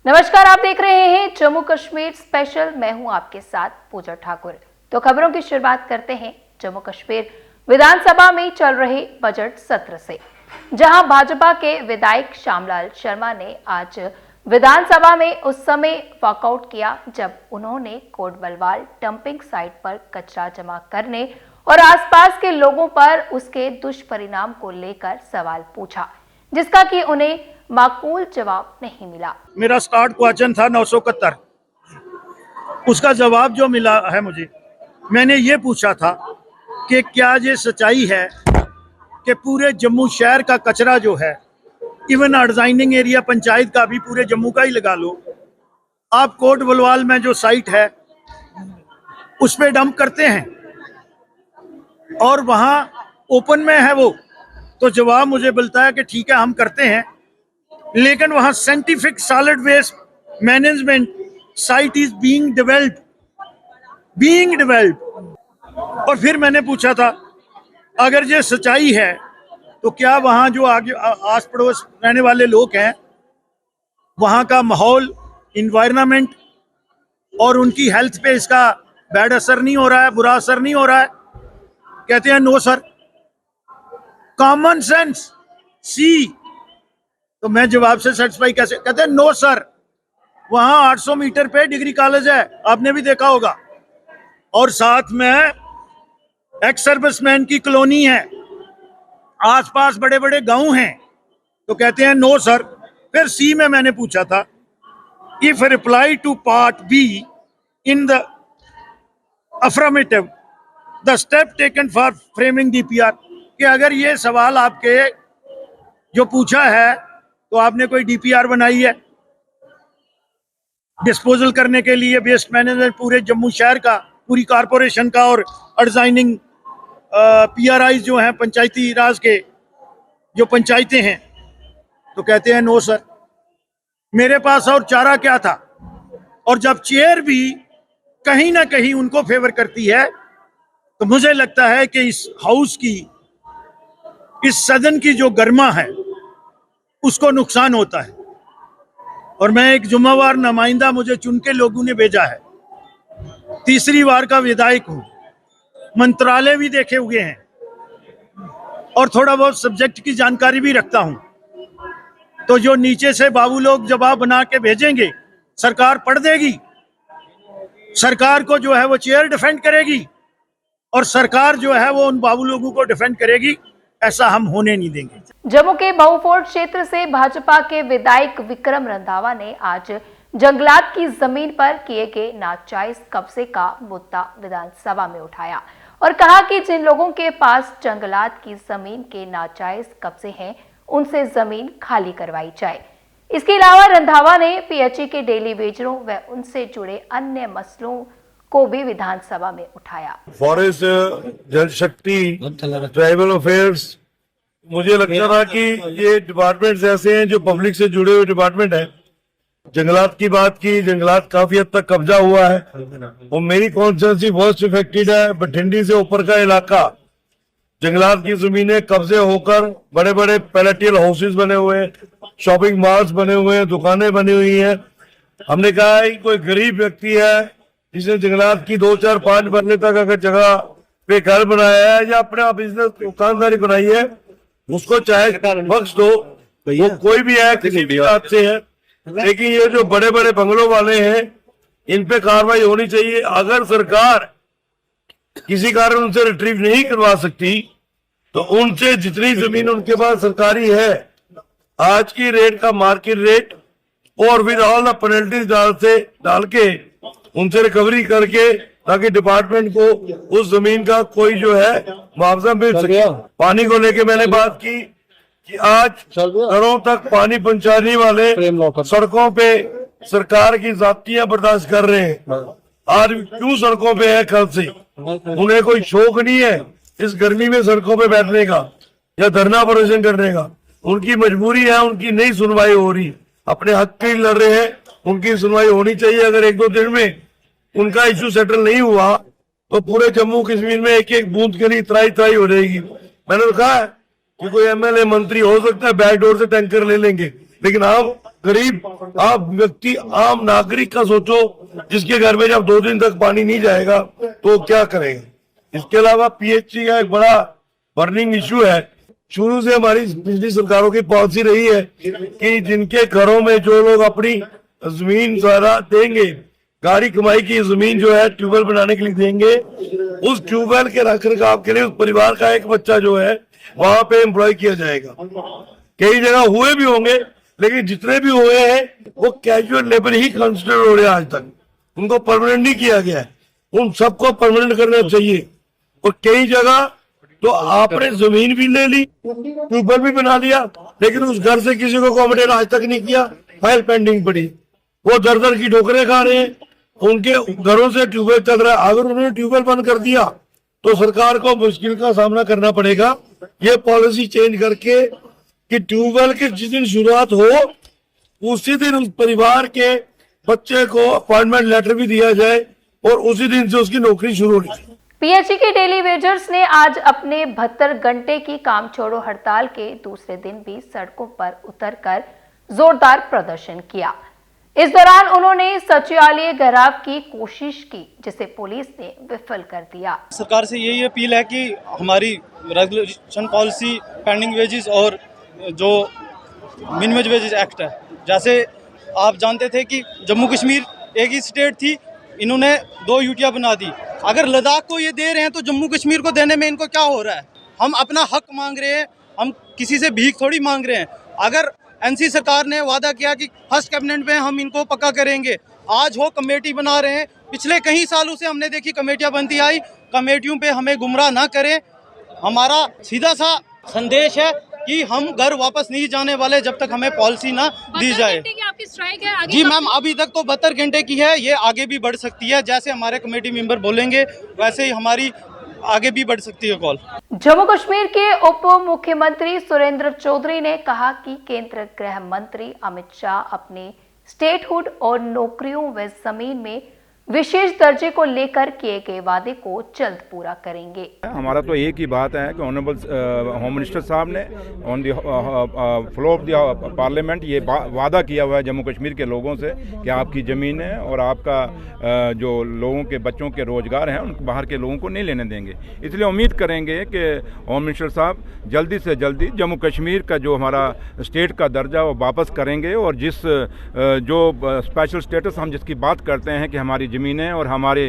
नमस्कार, आप देख रहे हैं जम्मू कश्मीर स्पेशल। मैं हूं आपके साथ पूजा ठाकुर। तो खबरों की शुरुआत करते हैं जम्मू कश्मीर विधानसभा में चल रहे बजट सत्र से, जहां भाजपा के विधायक श्यामलाल शर्मा ने आज विधानसभा में उस समय वॉकआउट किया जब उन्होंने कोट बलवाल डंपिंग साइट पर कचरा जमा करने और आसपास के लोगों पर उसके दुष्परिणाम को लेकर सवाल पूछा, जिसका कि उन्हें माकूल जवाब नहीं मिला। मेरा स्टार्ट क्वेश्चन था 971, उसका जवाब जो मिला है मुझे, मैंने ये पूछा था कि क्या ये सच्चाई है कि पूरे जम्मू शहर का कचरा जो है, इवन डिजाइनिंग एरिया पंचायत का भी, पूरे जम्मू का ही लगा लो, आप कोट बलवाल में जो साइट है उस पे डंप करते हैं और वहाँ ओपन में है वो, तो जवाब मुझे मिलता है कि ठीक है हम करते हैं, लेकिन वहाँ scientific solid waste management site is being developed. और फिर मैंने पूछा था अगर ये सच्चाई है तो क्या वहाँ जो आगे आस पड़ोस रहने वाले लोग हैं, वहाँ का माहौल, इन्वायरमेंट और उनकी हेल्थ पे इसका बैड असर नहीं हो रहा है, बुरा असर नहीं हो रहा है? कहते हैं नो सर, कॉमन सेंस सी। तो मैं जवाब से सेटिस्फाई कैसे? कहते हैं नो सर, वहां 800 मीटर पे डिग्री कॉलेज है, आपने भी देखा होगा, और साथ में एक्स सर्विसमैन की कॉलोनी है, आसपास बड़े बड़े गांव हैं। तो कहते हैं नो सर। फिर सी में मैंने पूछा था, if reply to part B in the affirmative the step taken for framing DPR, कि अगर ये सवाल आपके जो पूछा है तो आपने कोई डीपीआर बनाई है डिस्पोजल करने के लिए, वेस्ट मैनेजमेंट पूरे जम्मू शहर का, पूरी कारपोरेशन का, और डिजाइनिंग पीआरआई जो हैं पंचायती राज के जो पंचायतें हैं? तो कहते हैं नो सर। मेरे पास और चारा क्या था? और जब चेयर भी कहीं ना कहीं उनको फेवर करती है तो मुझे लगता है कि इस हाउस की, इस सदन की जो गर्मा है उसको नुकसान होता है। और मैं एक जुम्मेवार नुमाइंदा, मुझे चुन के लोगों ने भेजा है, तीसरी बार का विधायक हूं, मंत्रालय भी देखे हुए हैं और थोड़ा बहुत सब्जेक्ट की जानकारी भी रखता हूं। तो जो नीचे से बाबू लोग जवाब बना के भेजेंगे, सरकार पढ़ देगी, सरकार को जो है वो चेयर डिफेंड करेगी और सरकार जो है वो उन बाबू लोगों को डिफेंड करेगी। ऐसा हम होने नहीं देंगे। जम्मू के बहुफोर्ट क्षेत्र से भाजपा के विधायक विक्रम रंधावा ने आज जंगलात की जमीन पर किए गए नाजायज कब्जे का मुद्दा विधानसभा में उठाया और कहा कि जिन लोगों के पास जंगलात की जमीन के नाजायज कब्जे हैं, उनसे जमीन खाली करवाई जाए। इसके अलावा रंधावा ने पीएचई के डेली वेजरों व उनसे जुड़े अन्य मसलों को भी विधानसभा में उठाया। फॉरेस्ट, जल शक्ति, ट्राइबल अफेयर्स, मुझे लगता था कि ये डिपार्टमेंट्स ऐसे हैं जो पब्लिक से जुड़े हुए डिपार्टमेंट हैं। जंगलात की बात की, जंगलात काफी हद तक कब्जा हुआ है और मेरी कॉन्स्टिट्यूंसी बहुत इफेक्टेड है। बठिंडी से ऊपर का इलाका, जंगलात की जमीनें कब्जे होकर बड़े बड़े पैलेटियल हाउसेस बने हुए हैं, शॉपिंग मॉल्स बने हुए हैं, दुकानें बनी हुई हैं। हमने कहा है कि कोई गरीब व्यक्ति है जिसने जंगलात की 2, 4, 5 बनने तक अगर जगह पे घर बनाया है या अपना बिजनेस दुकानदारी बनाई है, उसको चाहे बख्श दो, वो कोई भी है, किसी भी जात से है। लेकिन ये जो बड़े बड़े बंगलों वाले हैं, इन पे कार्रवाई होनी चाहिए। अगर सरकार किसी कारण उनसे रिट्रीव नहीं करवा सकती तो उनसे जितनी जमीन उनके पास सरकारी है, आज की रेट का मार्केट रेट और विद ऑल द पेनल्टीज डाल के उनसे रिकवरी करके, ताकि डिपार्टमेंट को उस जमीन का कोई जो है मुआवजा मिल सके। पानी को लेके मैंने बात की कि आज घरों तक पानी पहुंचाने वाले सड़कों पे सरकार की जाब्तियां बर्दाश्त कर रहे हैं। आज क्यों सड़कों पे है? कल से उन्हें कोई शौक नहीं है इस गर्मी में सड़कों पे बैठने का या धरना प्रदर्शन करने का। उनकी मजबूरी है, उनकी नहीं सुनवाई हो रही, अपने हक के लिए लड़ रहे हैं, उनकी सुनवाई होनी चाहिए। अगर 1-2 दिन में उनका इश्यू सेटल नहीं हुआ तो पूरे जम्मू कश्मीर में एक एक बूंद के लिए त्राई हो जाएगी। मैंने तो कहा कि कोई एमएलए मंत्री हो सकता है बैकडोर से टैंकर ले लेंगे, लेकिन आप गरीब आप व्यक्ति आम नागरिक का सोचो, जिसके घर में जब 2 दिन तक पानी नहीं जाएगा तो क्या करेगा। इसके अलावा पीएचई का एक बड़ा बर्निंग इश्यू है। शुरू से हमारी पिछली सरकारों की पॉलिसी रही है कि जिनके घरों में जो लोग अपनी जमीन सारा देंगे, गाड़ी कमाई की जमीन जो है ट्यूबवेल बनाने के लिए देंगे, उस ट्यूबवेल के रखरखाव के लिए उस परिवार का एक बच्चा जो है वहां पे एम्प्लॉय किया जाएगा। कई जगह हुए भी होंगे, लेकिन जितने भी हुए हैं वो कैजुअल लेबर ही कंसिडर हो रहे हैं। आज तक उनको परमानेंट नहीं किया गया है, उन सबको परमानेंट करना चाहिए। और कई जगह तो आपने जमीन भी ले ली, ट्यूबवेल भी बना लिया, लेकिन उस घर से किसी को अकोमोडेट आज तक नहीं किया, फाइल पेंडिंग पड़ी, वो दर दर की ठोकरें खा रहे हैं, उनके घरों से ट्यूबवेल चल रहा है। अगर उन्होंने ट्यूबवेल बंद कर दिया तो सरकार को मुश्किल का सामना करना पड़ेगा। ये पॉलिसी चेंज करके कि ट्यूबवेल की जिस दिन शुरुआत हो उसी दिन उस परिवार के बच्चे को अपॉइंटमेंट लेटर भी दिया जाए और उसी दिन से उसकी नौकरी शुरू होनी चाहिए। पीएचई के डेली वेजर्स ने आज अपने 72 घंटे की काम छोड़ो हड़ताल के दूसरे दिन भी सड़कों पर उतरकर जोरदार प्रदर्शन किया। इस दौरान उन्होंने सचिवालय घेराव की कोशिश की, जिसे पुलिस ने विफल कर दिया। सरकार से यही अपील है कि हमारी रेगुलेशन पॉलिसी, पेंडिंग वेजेस और जो मिनिमम वेजेस एक्ट है, जैसे आप जानते थे कि जम्मू कश्मीर एक ही स्टेट थी, इन्होंने 2 यूटियाँ बना दी। अगर लद्दाख को ये दे रहे हैं तो जम्मू कश्मीर को देने में इनको क्या हो रहा है। हम अपना हक मांग रहे हैं, हम किसी से भीख थोड़ी मांग रहे हैं। अगर एनसी सरकार ने वादा किया कि फर्स्ट कैबिनेट में हम इनको पक्का करेंगे, आज वो कमेटी बना रहे हैं। पिछले कई सालों से हमने देखी कमेटियां बनती आई, कमेटियों पे हमें गुमराह ना करें। हमारा सीधा सा संदेश है कि हम घर वापस नहीं जाने वाले जब तक हमें पॉलिसी ना दी जाए। आपकी स्ट्राइक है आगे? जी मैम, अभी तक तो 72 घंटे की है, ये आगे भी बढ़ सकती है। जैसे हमारे कमेटी मेंबर बोलेंगे वैसे ही हमारी आगे भी बढ़ सकती है कॉल। जम्मू कश्मीर के उप मुख्यमंत्री सुरेंद्र चौधरी ने कहा कि केंद्रीय गृह मंत्री अमित शाह अपने स्टेटहुड और नौकरियों व जमीन में विशेष दर्जे को लेकर किए गए वादे को जल्द पूरा करेंगे। हमारा तो एक ही बात है कि ऑनरेबल होम मिनिस्टर साहब ने on the floor of the parliament ये वादा किया हुआ है जम्मू कश्मीर के लोगों से कि आपकी ज़मीनें और आपका जो लोगों के बच्चों के रोज़गार हैं उनको बाहर के लोगों को नहीं लेने देंगे। इसलिए उम्मीद करेंगे कि होम मिनिस्टर साहब जल्दी से जल्दी जम्मू कश्मीर का जो हमारा स्टेट का दर्जा वो वापस करेंगे और जिस जो स्पेशल स्टेटस हम जिसकी बात करते हैं कि हमारी ज़मीनें और हमारे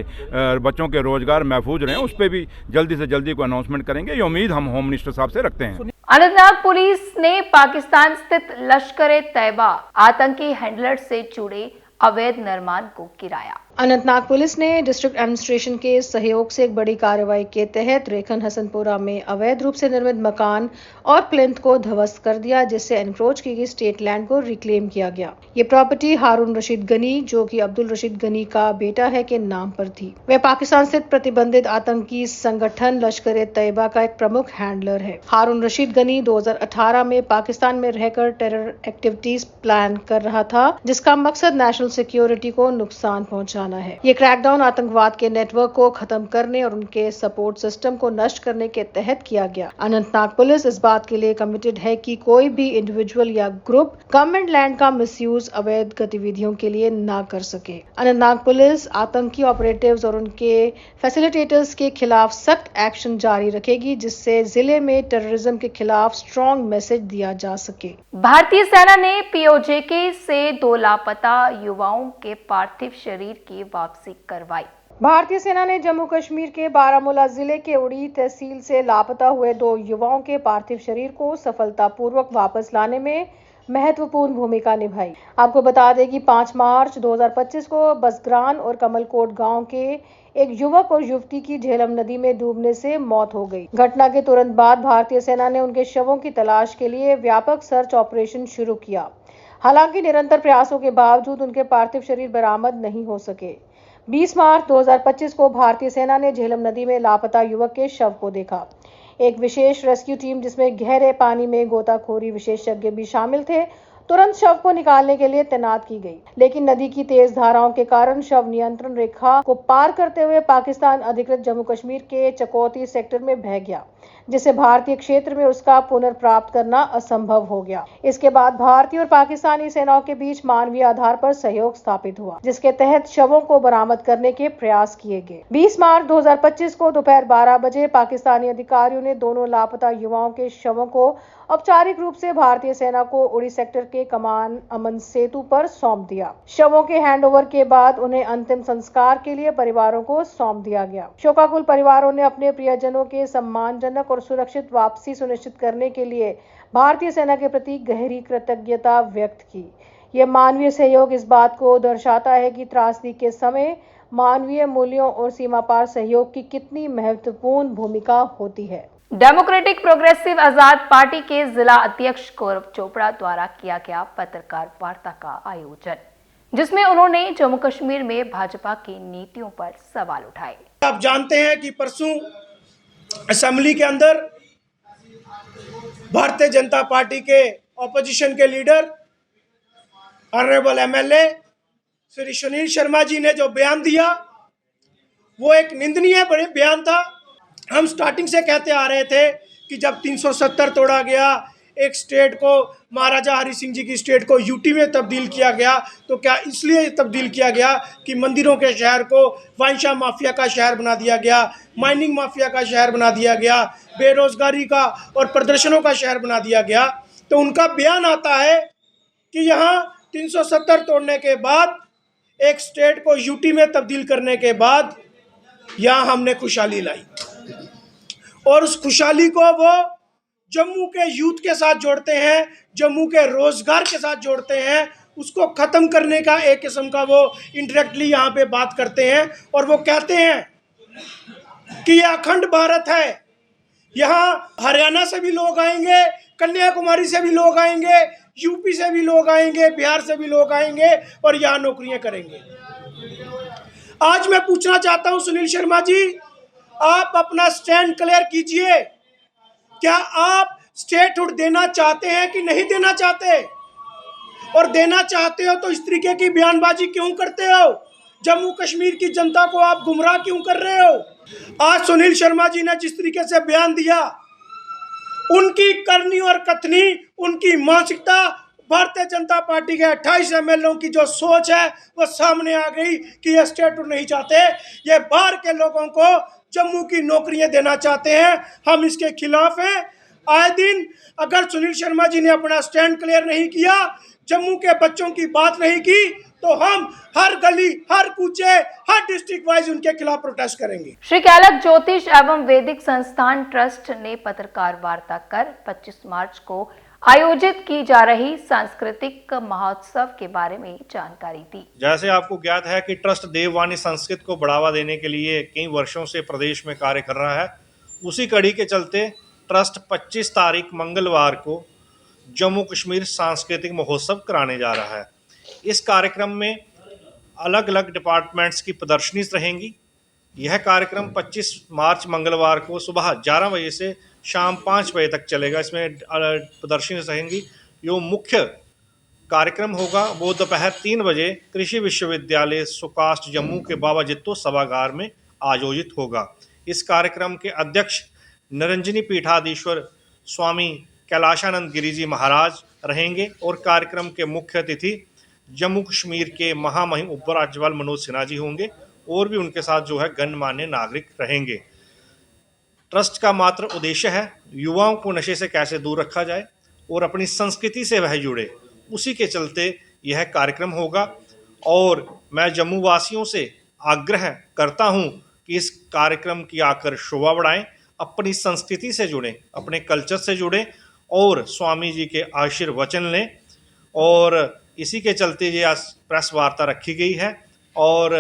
बच्चों के रोज़गार महफूज रहें, उस पर भी जल्दी से जल्दी को अनाउंसमेंट करेंगे। ये उम्मीद हम होम मिनिस्टर साहब से रखते हैं। अनंतनाग पुलिस ने पाकिस्तान स्थित लश्कर-ए-तैयबा आतंकी हैंडलर से जुड़े अवैध निर्माण को गिराया। अनंतनाग पुलिस ने डिस्ट्रिक्ट एडमिनिस्ट्रेशन के सहयोग से एक बड़ी कार्रवाई के तहत रेखन हसनपुरा में अवैध रूप से निर्मित मकान और प्लिंथ को ध्वस्त कर दिया, जिससे एनक्रोच की गई स्टेट लैंड को रिक्लेम किया गया। ये प्रॉपर्टी हारून रशीद गनी, जो कि अब्दुल रशीद गनी का बेटा है, के नाम पर थी। वह पाकिस्तान स्थित प्रतिबंधित आतंकी संगठन लश्कर-ए-तैयबा का एक प्रमुख हैंडलर है। हारून रशीद गनी 2018 में पाकिस्तान में रहकर टेरर एक्टिविटीज प्लान कर रहा था, जिसका मकसद नेशनल सिक्योरिटी को नुकसान पहुंचाना है। ये क्रैकडाउन आतंकवाद के नेटवर्क को खत्म करने और उनके सपोर्ट सिस्टम को नष्ट करने के तहत किया गया। अनंतनाग पुलिस इस बात के लिए कमिटेड है कि कोई भी इंडिविजुअल या ग्रुप गवर्नमेंट लैंड का मिसयूज अवैध गतिविधियों के लिए ना कर सके। अनंतनाग पुलिस आतंकी ऑपरेटिव्स और उनके फैसिलिटेटर्स के खिलाफ सख्त एक्शन जारी रखेगी, जिससे जिले में टेररिज्म के खिलाफ स्ट्रॉन्ग मैसेज दिया जा सके। भारतीय सेना ने पीओजेके से 2 लापता युवाओं के पार्थिव शरीर की वापसी करवाई। भारतीय सेना ने जम्मू कश्मीर के बारामूला जिले के उड़ी तहसील से लापता हुए 2 युवाओं के पार्थिव शरीर को सफलतापूर्वक वापस लाने में महत्वपूर्ण भूमिका निभाई। आपको बता दें कि 5 मार्च 2025 को बसग्रान और कमलकोट गांव के एक युवक और युवती की झेलम नदी में डूबने से मौत हो गई। घटना के तुरंत बाद भारतीय सेना ने उनके शवों की तलाश के लिए व्यापक सर्च ऑपरेशन शुरू किया। हालांकि निरंतर प्रयासों के बावजूद उनके पार्थिव शरीर बरामद नहीं हो सके। 20 मार्च 2025 को भारतीय सेना ने झेलम नदी में लापता युवक के शव को देखा। एक विशेष रेस्क्यू टीम, जिसमें गहरे पानी में गोताखोरी विशेषज्ञ भी शामिल थे, तुरंत शव को निकालने के लिए तैनात की गई। लेकिन नदी की तेज धाराओं के कारण शव नियंत्रण रेखा को पार करते हुए पाकिस्तान अधिकृत जम्मू कश्मीर के चकौती सेक्टर में बह गया। जिससे भारतीय क्षेत्र में उसका पुनर्प्राप्त करना असंभव हो गया। इसके बाद भारतीय और पाकिस्तानी सेनाओं के बीच मानवीय आधार पर सहयोग स्थापित हुआ, जिसके तहत शवों को बरामद करने के प्रयास किए गए। 20 मार्च 2025 को दोपहर 12 बजे पाकिस्तानी अधिकारियों ने दोनों लापता युवाओं के शवों को औपचारिक रूप से भारतीय सेना को उड़ी सेक्टर के कमान अमन सेतु पर सौंप दिया। शवों के हैंडओवर के बाद उन्हें अंतिम संस्कार के लिए परिवारों को सौंप दिया गया। शोकाकुल परिवारों ने अपने प्रियजनों के सम्मानजनक और सुरक्षित वापसी सुनिश्चित करने के लिए भारतीय सेना के प्रति गहरी कृतज्ञता व्यक्त की। यह मानवीय सहयोग इस बात को दर्शाता है कि त्रासदी के समय मानवीय मूल्यों और सीमा पार सहयोग की कितनी महत्वपूर्ण भूमिका होती है। डेमोक्रेटिक प्रोग्रेसिव आजाद पार्टी के जिला अध्यक्ष गौरव चोपड़ा द्वारा किया गया पत्रकार वार्ता का आयोजन, जिसमें उन्होंने जम्मू कश्मीर में भाजपा की नीतियों पर सवाल उठाए। आप जानते हैं कि परसों असेंबली के अंदर भारतीय जनता पार्टी के ऑपोजिशन के leader honourable MLA Shri Sunil Sharma ji ने जो बयान दिया वो एक निंदनीय बयान था। हम स्टार्टिंग से कहते आ रहे थे कि जब 370 तोड़ा गया, एक स्टेट को, महाराजा हरि सिंह जी की स्टेट को यूटी में तब्दील किया गया, तो क्या इसलिए तब्दील किया गया कि मंदिरों के शहर को वाइंशा माफिया का शहर बना दिया गया, माइनिंग माफिया का शहर बना दिया गया, बेरोजगारी का और प्रदर्शनों का शहर बना दिया गया। तो उनका बयान आता है कि यहाँ 370 तोड़ने के बाद, एक स्टेट को यूटी में तब्दील करने के बाद यहाँ हमने खुशहाली लाई, और उस खुशहाली को वो जम्मू के यूथ के साथ जोड़ते हैं, जम्मू के रोजगार के साथ जोड़ते हैं, उसको ख़त्म करने का एक किस्म का वो इनडायरेक्टली यहाँ पे बात करते हैं। और वो कहते हैं कि ये अखंड भारत है, यहाँ हरियाणा से भी लोग आएंगे, कन्याकुमारी से भी लोग आएंगे, यूपी से भी लोग आएंगे, बिहार से भी लोग आएंगे और यहाँ नौकरियाँ करेंगे। आज मैं पूछना चाहता हूँ सुनील शर्मा जी, आप अपना स्टैंड क्लियर कीजिए। क्या आप स्टेटहुड देना चाहते हैं कि नहीं देना चाहते? और देना चाहते हो तो इस तरीके की बयानबाजी क्यों करते हो? जम्मू कश्मीर की जनता को आप गुमराह क्यों कर रहे हो? आज सुनील शर्मा जी ने जिस तरीके से बयान दिया, उनकी करनी और कथनी, उनकी मानसिकता, भारतीय जनता पार्टी के 28 एमएलओ की जो सोच है वो सामने आ गई कि ये स्टेटहुड नहीं चाहते, ये बाहर के लोगों को जम्मू की नौकरियां देना चाहते हैं। हम इसके खिलाफ हैं। आए दिन अगर सुनील शर्मा जी ने अपना स्टैंड क्लियर नहीं किया, जम्मू के बच्चों की बात नहीं की, तो हम हर गली, हर कूचे, हर डिस्ट्रिक्ट वाइज उनके खिलाफ प्रोटेस्ट करेंगे। श्री कैलक ज्योतिष एवं वैदिक संस्थान ट्रस्ट ने पत्रकार वार्ता कर 25 मार्च को आयोजित की जा रही सांस्कृतिक महोत्सव के बारे में जानकारी दी। जैसे आपको ज्ञात है कि ट्रस्ट देववाणी संस्कृत को बढ़ावा देने के लिए कई वर्षों से प्रदेश में कार्य कर रहा है। उसी कड़ी के चलते ट्रस्ट 25 तारीख मंगलवार को जम्मू कश्मीर सांस्कृतिक महोत्सव कराने जा रहा है। इस कार्यक्रम में अलग अलग डिपार्टमेंट्स की प्रदर्शनी रहेंगी। यह कार्यक्रम 25 मार्च मंगलवार को सुबह 11 बजे से शाम 5 बजे तक चलेगा। इसमें प्रदर्शनी रहेंगी। जो मुख्य कार्यक्रम होगा वो दोपहर 3 बजे कृषि विश्वविद्यालय सुकास्ट जम्मू के बाबा जित्तो सभागार में आयोजित होगा। इस कार्यक्रम के अध्यक्ष निरंजनी पीठाधीश्वर स्वामी कैलाशानंद गिरी जी महाराज रहेंगे और कार्यक्रम के मुख्य अतिथि जम्मू कश्मीर के महामहिम उपराज्यपाल मनोज सिन्हा जी होंगे और भी उनके साथ जो है गणमान्य नागरिक रहेंगे। ट्रस्ट का मात्र उद्देश्य है युवाओं को नशे से कैसे दूर रखा जाए और अपनी संस्कृति से वह जुड़े। उसी के चलते यह कार्यक्रम होगा और मैं जम्मू वासियों से आग्रह करता हूं कि इस कार्यक्रम की आकर शोभा बढ़ाएं, अपनी संस्कृति से जुड़ें, अपने कल्चर से जुड़ें और स्वामी जी के आशीर्वचन लें। और इसी के चलते ये प्रेस वार्ता रखी गई है और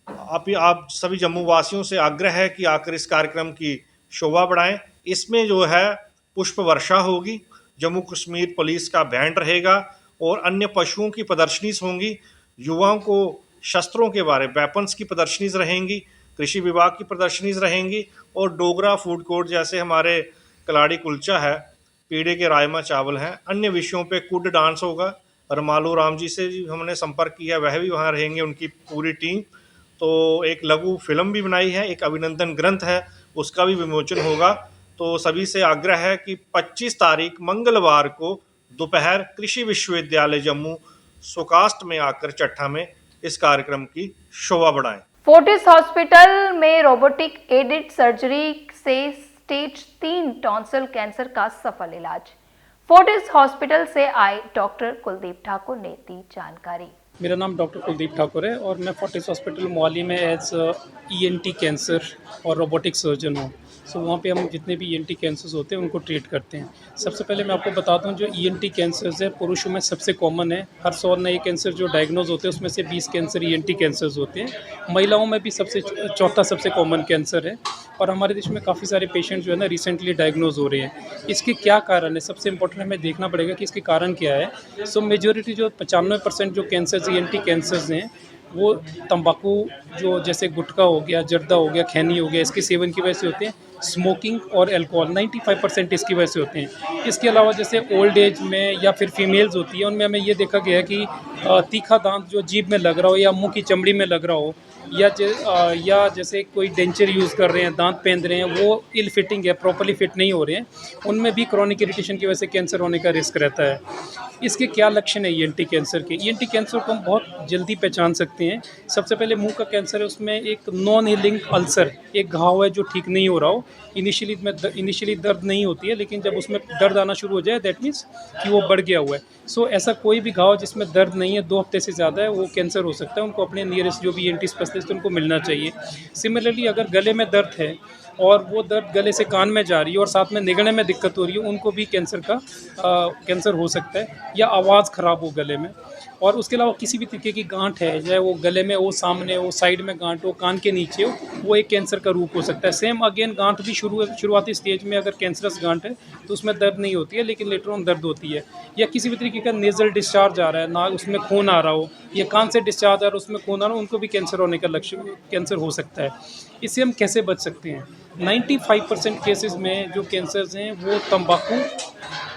आप सभी जम्मू वासियों से आग्रह है कि आकर इस कार्यक्रम की शोभा बढ़ाएं। इसमें जो है पुष्प वर्षा होगी, जम्मू कश्मीर पुलिस का बैंड रहेगा और अन्य पशुओं की प्रदर्शनी होंगी। युवाओं को शस्त्रों के बारे, वेपन्स की प्रदर्शनी रहेंगी, कृषि विभाग की प्रदर्शनी रहेंगी और डोगरा फूड कोर्ट जैसे हमारे कलाड़ी कुलचा है, पीड़े के राजमा चावल हैं, अन्य विषयों पे कुड डांस होगा। रमालो राम जी से हमने संपर्क किया, वह भी वहाँ रहेंगे, उनकी पूरी टीम। तो एक लघु फिल्म भी बनाई है, एक अभिनंदन ग्रंथ है, उसका भी विमोचन होगा। तो सभी से आग्रह है कि 25 तारीख मंगलवार को दोपहर कृषि विश्वविद्यालय जम्मू सुकास्ट में आकर चट्ठा में इस कार्यक्रम की शोभा बढ़ाएं। फोर्टिस हॉस्पिटल में रोबोटिक एडेड सर्जरी से स्टेज 3 टॉन्सिल कैंसर का सफल इलाज। फोर्टिस हॉस्पिटल से आए डॉक्टर कुलदीप ठाकुर ने दी जानकारी। मेरा नाम डॉक्टर कुलदीप ठाकुर है और मैं फोर्टिस हॉस्पिटल मोहाली में एज ENT कैंसर और रोबोटिक सर्जन हूँ। सो वहाँ पे हम जितने भी ENT कैंसर्स होते हैं उनको ट्रीट करते हैं। सबसे पहले मैं आपको बताता हूँ, जो ENT कैंसर्स है पुरुषों में सबसे कॉमन है। हर 100 नए कैंसर जो डायग्नोज होते हैं उसमें से 20 कैंसर ENT कैंसर्स होते हैं। महिलाओं में भी चौथा सबसे कॉमन कैंसर है और हमारे देश में काफ़ी सारे पेशेंट जो है ना रिसेंटली डायग्नोज हो रहे हैं। इसके क्या कारण है, सबसे इंपॉर्टेंट हमें देखना पड़ेगा कि इसके कारण क्या है। सो मेजॉरिटी जो 95% जो कैंसर्स ENT कैंसर्स हैं वो तंबाकू, जो जैसे गुटखा हो गया, जर्दा हो गया, खैनी हो गया, इसके सेवन की वजह से होते हैं। स्मोकिंग और अल्कोहल 95% इसकी वजह से होते हैं। इसके अलावा जैसे ओल्ड एज में या फिर फीमेल्स होती है, उनमें हमें ये देखा गया है कि तीखा दांत जो जीभ में लग रहा हो या मुंह की चमड़ी में लग रहा हो या जैसे कोई डेंचर यूज़ कर रहे हैं, दांत पहन रहे हैं, वो इल फिटिंग है, प्रॉपर्ली फिट नहीं हो रहे हैं, उनमें भी क्रॉनिक इरिटेशन की वजह से कैंसर होने का रिस्क रहता है। इसके क्या लक्षण है ENT कैंसर के? ENT कैंसर को हम बहुत जल्दी पहचान सकते हैं। सबसे पहले मुंह का कैंसर है, उसमें एक नॉन हीलिंग अल्सर, एक घाव है जो ठीक नहीं हो रहा हो। इनिशियली दर्द नहीं होती है, लेकिन जब उसमें दर्द आना शुरू हो जाए दैट मीन्स कि वो बढ़ गया हुआ है। सो ऐसा कोई भी घाव जिसमें दर्द नहीं है, 2 हफ्ते से ज़्यादा है, वो कैंसर हो सकता है। उनको अपने नियरेस्ट जो भी ENT स्पेशलिस्ट उनको मिलना चाहिए। सिमिलरली अगर गले में दर्द है और वो दर्द गले से कान में जा रही है और साथ में निगलने में दिक्कत हो रही है, उनको भी कैंसर हो सकता है, या आवाज़ ख़राब हो गले में। और उसके अलावा किसी भी तरीके की गांठ है, चाहे वो गले में हो, सामने हो, साइड में गांठ हो, कान के नीचे हो, वो एक कैंसर का रूप हो सकता है। सेम अगेन गांठ भी शुरुआती स्टेज में अगर कैंसरस गांठ है तो उसमें दर्द नहीं होती है, लेकिन लेटर ऑन दर्द होती है। या किसी भी तरीके का नेज़ल डिस्चार्ज आ रहा है, ना उसमें खून आ रहा हो, या कान से डिस्चार्ज आ रहा है उसमें खून आ रहा हो, उनको भी कैंसर होने का कैंसर हो सकता है। इससे हम कैसे बच सकते हैं? 95% केसेस में जो कैंसर्स हैं वो तंबाकू,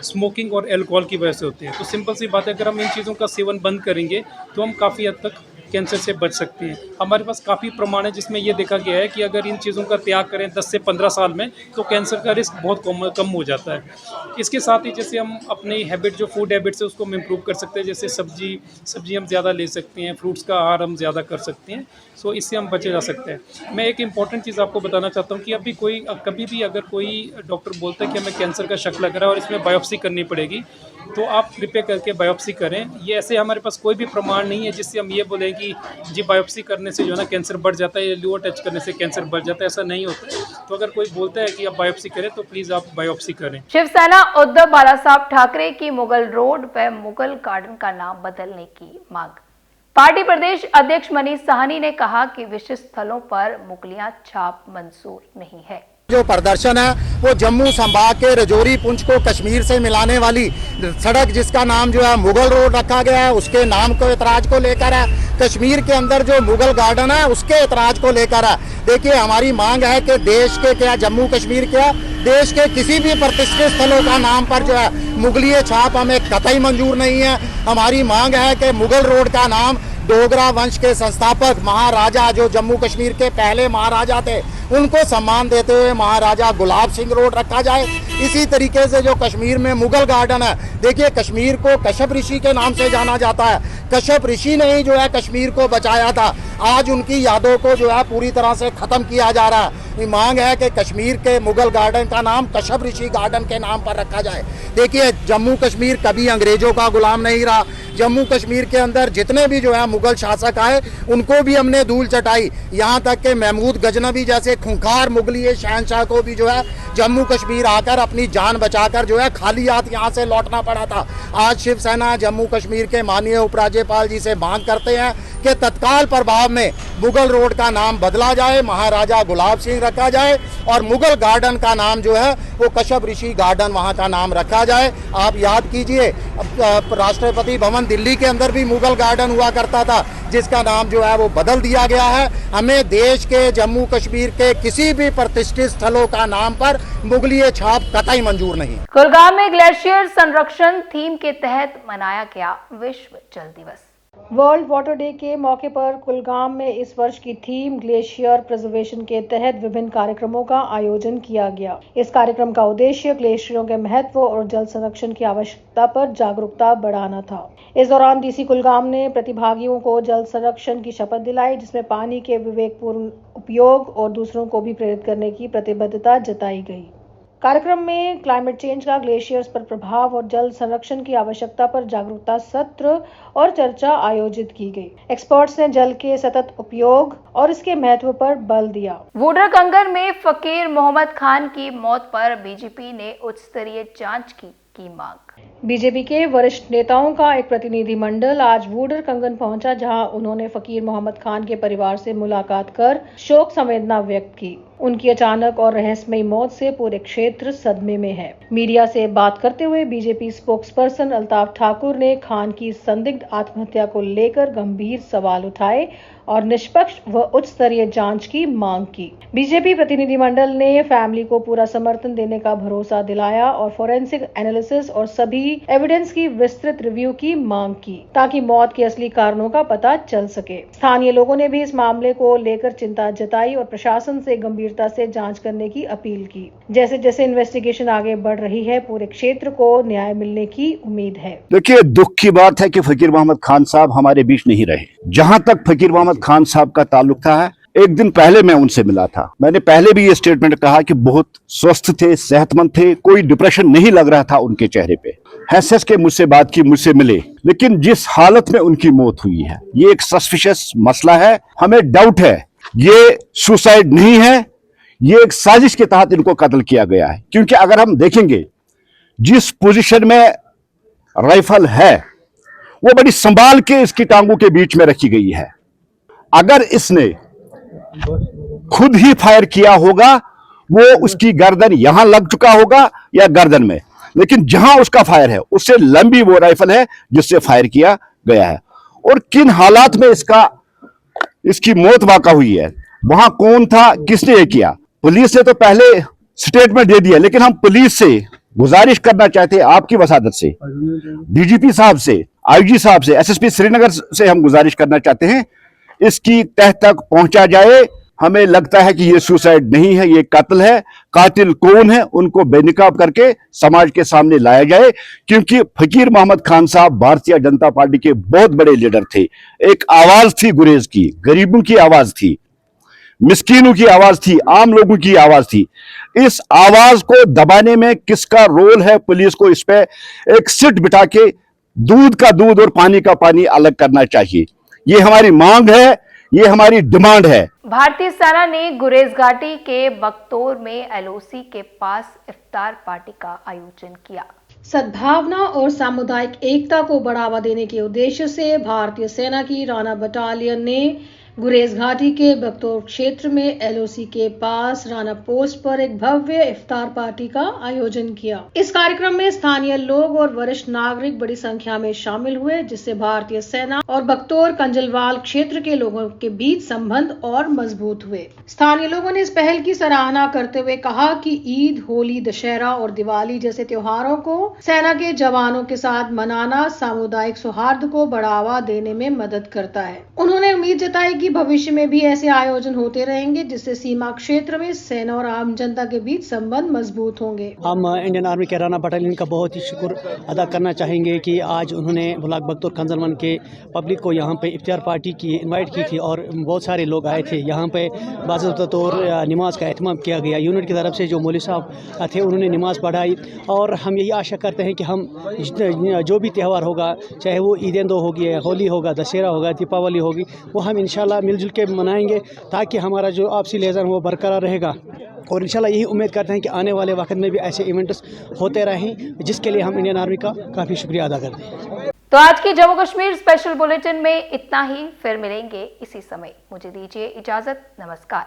स्मोकिंग और अल्कोहल की वजह से होते हैं। तो सिंपल सी बात है, अगर हम इन चीज़ों का सेवन बंद करेंगे तो हम काफ़ी हद तक कैंसर से बच सकते हैं। हमारे पास काफ़ी प्रमाण है जिसमें ये देखा गया है कि अगर इन चीज़ों का त्याग करें 10 से 15 साल में तो कैंसर का रिस्क बहुत कम हो जाता है। इसके साथ ही जैसे हम अपनी हैबिट, जो फूड हैबिट्स है उसको हम इम्प्रूव कर सकते हैं। जैसे सब्जी हम ज़्यादा ले सकते हैं, फ्रूट्स का आहार हम ज़्यादा कर सकते हैं। सो इससे हम बचे जा सकते हैं। मैं एक इंपॉर्टेंट चीज़ आपको बताना चाहता हूँ कि कभी भी अगर कोई डॉक्टर बोलता है कि हमें कैंसर का शक लग रहा है और इसमें बायोप्सी करनी पड़ेगी, तो आप कृपया करके बायोप्सी करें। ये ऐसे हमारे पास कोई भी प्रमाण नहीं है जिससे हम ये बोलें कि जी बायोप्सी करने से जो है ना कैंसर बढ़ जाता है या लिवर टच करने से कैंसर बढ़ जाता है, ऐसा नहीं होता है। तो अगर कोई बोलता है कि आप बायोप्सी करें तो प्लीज़ आप बायोप्सी करें। शिवसेना उद्धव बालासाहब ठाकरे की मुगल रोड व मुगल गार्डन का नाम बदलने की मांग। पार्टी प्रदेश अध्यक्ष मनीष साहनी ने कहा कि विशिष्ट स्थलों पर मुगलिया छाप मंजूर नहीं है। जो प्रदर्शन है वो जम्मू संभाग के रजौरी पुंछ को कश्मीर से मिलाने वाली सड़क, जिसका नाम जो है मुगल रोड रखा गया है, उसके नाम को ऐतराज को लेकर है। कश्मीर के अंदर जो मुगल गार्डन है उसके ऐतराज को लेकर है। देखिए, हमारी मांग है कि देश के क्या, जम्मू कश्मीर के, देश के किसी भी प्रतिष्ठित स्थलों का नाम पर जो है मुगलिया छाप हमें कतई मंजूर नहीं है। हमारी मांग है कि मुगल रोड का नाम डोगरा वंश के संस्थापक महाराजा, जो जम्मू कश्मीर के पहले महाराजा थे, उनको सम्मान देते हुए महाराजा गुलाब सिंह रोड रखा जाए। इसी तरीके से जो कश्मीर में मुगल गार्डन है, देखिए कश्मीर को कश्यप ऋषि के नाम से जाना जाता है। कश्यप ऋषि ने ही जो है कश्मीर को बचाया था। आज उनकी यादों को जो है पूरी तरह से ख़त्म किया जा रहा है। मांग है कि कश्मीर के मुगल गार्डन का नाम कश्यप ऋषि गार्डन के नाम पर रखा जाए। देखिए, जम्मू कश्मीर कभी अंग्रेजों का गुलाम नहीं रहा। जम्मू कश्मीर के अंदर जितने भी जो है मुगल शासक आए उनको भी हमने धूल चटाई। यहाँ तक कि महमूद गजनवी जैसे खूंखार मुगलिए शहनशाह को भी जो है जम्मू कश्मीर आकर अपनी जान बचाकर जो है खाली हाथ यहाँ से लौटना पड़ा था। आज शिवसेना जम्मू कश्मीर के माननीय उपराज्यपाल जी से मांग करते हैं कि तत्काल प्रभाव में मुगल रोड का नाम बदला जाए, महाराजा गुलाब सिंह रखा जाए और मुगल गार्डन का नाम जो है वो कश्यप ऋषि गार्डन वहाँ का नाम रखा जाए। आप याद कीजिए, राष्ट्रपति भवन दिल्ली के अंदर भी मुगल गार्डन हुआ करता था, जिसका नाम जो है वो बदल दिया गया है। हमें देश के जम्मू कश्मीर के किसी भी प्रतिष्ठित स्थलों का नाम पर मुगलिया छाप कतई मंजूर नहीं। कुलगाम में ग्लेशियर संरक्षण थीम के तहत मनाया गया विश्व जल दिवस। वर्ल्ड वाटर डे के मौके पर कुलगाम में इस वर्ष की थीम ग्लेशियर प्रिजर्वेशन के तहत विभिन्न कार्यक्रमों का आयोजन किया गया। इस कार्यक्रम का उद्देश्य ग्लेशियरों के महत्व और जल संरक्षण की आवश्यकता पर जागरूकता बढ़ाना था। इस दौरान डीसी कुलगाम ने प्रतिभागियों को जल संरक्षण की शपथ दिलाई, जिसमें पानी के विवेकपूर्ण उपयोग और दूसरों को भी प्रेरित करने की प्रतिबद्धता जताई गई। कार्यक्रम में क्लाइमेट चेंज का ग्लेशियर्स पर प्रभाव और जल संरक्षण की आवश्यकता पर जागरूकता सत्र और चर्चा आयोजित की गई। एक्सपर्ट्स ने जल के सतत उपयोग और इसके महत्व पर बल दिया। वोडर कंगर में फकीर मोहम्मद खान की मौत पर बीजेपी ने उच्च स्तरीय जांच की मांग। बीजेपी के वरिष्ठ नेताओं का एक प्रतिनिधिमंडल आज वोडर कंगन पहुंचा, जहां उन्होंने फकीर मोहम्मद खान के परिवार से मुलाकात कर शोक संवेदना व्यक्त की। उनकी अचानक और रहस्यमयी मौत से पूरे क्षेत्र सदमे में है। मीडिया से बात करते हुए बीजेपी स्पोक्सपर्सन अल्ताफ ठाकुर ने खान की संदिग्ध आत्महत्या को लेकर गंभीर सवाल उठाए और निष्पक्ष व उच्च स्तरीय जांच की मांग की। बीजेपी प्रतिनिधिमंडल ने फैमिली को पूरा समर्थन देने का भरोसा दिलाया और फोरेंसिक एनालिसिस और सभी एविडेंस की विस्तृत रिव्यू की मांग की, ताकि मौत के असली कारणों का पता चल सके। स्थानीय लोगों ने भी इस मामले को लेकर चिंता जताई और प्रशासन से गंभीरता से जांच करने की अपील की। जैसे जैसे इन्वेस्टिगेशन आगे बढ़ रही है, पूरे क्षेत्र को न्याय मिलने की उम्मीद है। देखिए, दुख की बात है कि फकीर मोहम्मद खान साहब हमारे बीच नहीं रहे। जहां तक फकीर मोहम्मद खान साहब का ताल्लुक था, एक दिन पहले मैं उनसे मिला था। मैंने पहले भी ये स्टेटमेंट कहा कि बहुत स्वस्थ थे, सेहतमंद थे, कोई डिप्रेशन नहीं लग रहा था उनके चेहरे पे। हैसियत के मुझसे बात की, मुझसे मिले, लेकिन जिस हालत में उनकी मौत हुई है, ये एक सस्पिशियस मसला है। हमें डाउट है ये सुसाइड नहीं है, ये एक साजिश के तहत इनको कत्ल किया गया है। क्योंकि अगर हम देखेंगे जिस पोजीशन में राइफल है, वो बड़ी संभाल के इसकी टांगों के बीच में रखी गई है। अगर इसने खुद ही फायर किया होगा, वो उसकी गर्दन यहां लग चुका होगा या गर्दन में, लेकिन जहां उसका फायर है उससे लंबी वो राइफल है जिससे फायर किया गया है। और किन हालात में इसकी मौत वाक़ा हुई है, वहां कौन था, किसने ये किया। पुलिस ने तो पहले स्टेटमेंट दे दिया, लेकिन हम पुलिस से गुजारिश करना चाहते हैं, आपकी वसादत से, डीजीपी साहब से, आईजी साहब से, एसएसपी श्रीनगर से हम गुजारिश करना चाहते हैं, इसकी तह तक पहुंचा जाए। हमें लगता है कि ये सुसाइड नहीं है, ये कत्ल है। कातिल कौन है, उनको बेनकाब करके समाज के सामने लाया जाए। क्योंकि फकीर मोहम्मद खान साहब भारतीय जनता पार्टी के बहुत बड़े लीडर थे। एक आवाज थी गुरेज की, गरीबों की आवाज थी, मिस्कीनों की आवाज थी, आम लोगों की आवाज थी। इस आवाज को दबाने में किसका रोल है? पुलिस को इस पे एक सिट बिठा के दूध का दूध और पानी का पानी अलग करना चाहिए। ये हमारी मांग है, ये हमारी डिमांड है। भारतीय सेना ने गुरेज घाटी के बख्तौर में एलओसी के पास इफ्तार पार्टी का आयोजन किया। सद्भावना और सामुदायिक एकता को बढ़ावा देने के उद्देश्य से भारतीय सेना की राणा बटालियन ने गुरेज घाटी के बख्तौर क्षेत्र में एलओसी के पास राणा पोस्ट पर एक भव्य इफ्तार पार्टी का आयोजन किया। इस कार्यक्रम में स्थानीय लोग और वरिष्ठ नागरिक बड़ी संख्या में शामिल हुए, जिससे भारतीय सेना और बख्तौर कंजलवाल क्षेत्र के लोगों के बीच संबंध और मजबूत हुए। स्थानीय लोगों ने इस पहल की सराहना करते हुए कहा कि ईद, होली, दशहरा और दिवाली जैसे त्योहारों को सेना के जवानों के साथ मनाना सामुदायिक सौहार्द को बढ़ावा देने में मदद करता है। उन्होंने उम्मीद जताई कि भविष्य में भी ऐसे आयोजन होते रहेंगे, जिससे सीमा क्षेत्र में सेना और आम जनता के बीच संबंध मजबूत होंगे। हम इंडियन आर्मी के राणा बटालियन का बहुत ही शुक्र अदा करना चाहेंगे कि आज उन्होंने ब्लॉक बख्तौर कंजलवन के पब्लिक को यहाँ पे इफ्तार पार्टी की इनवाइट की थी और बहुत सारे लोग आए थे। यहाँ पे बाज़ाब्ता तौर नमाज का एहतमाम किया गया। यूनिट की तरफ से जो मौलवी साहब थे उन्होंने नमाज पढ़ाई और हम यही आशा करते हैं कि हम जो भी त्यौहार होगा, चाहे वो ईद दो होगी, होली होगा, दशहरा होगा, दीपावली होगी, वो हम इंशाल्लाह मिलजुल के मनाएंगे, ताकि हमारा जो आपसी लिहाज़ वो बरकरार रहेगा। और इंशाल्लाह यही उम्मीद करते हैं कि आने वाले वक्त में भी ऐसे इवेंट्स होते रहें, जिसके लिए हम इंडियन आर्मी का काफ़ी शुक्रिया अदा करते हैं। तो आज की जम्मू कश्मीर स्पेशल बुलेटिन में इतना ही। फिर मिलेंगे इसी समय। मुझे दीजिए इजाजत। नमस्कार।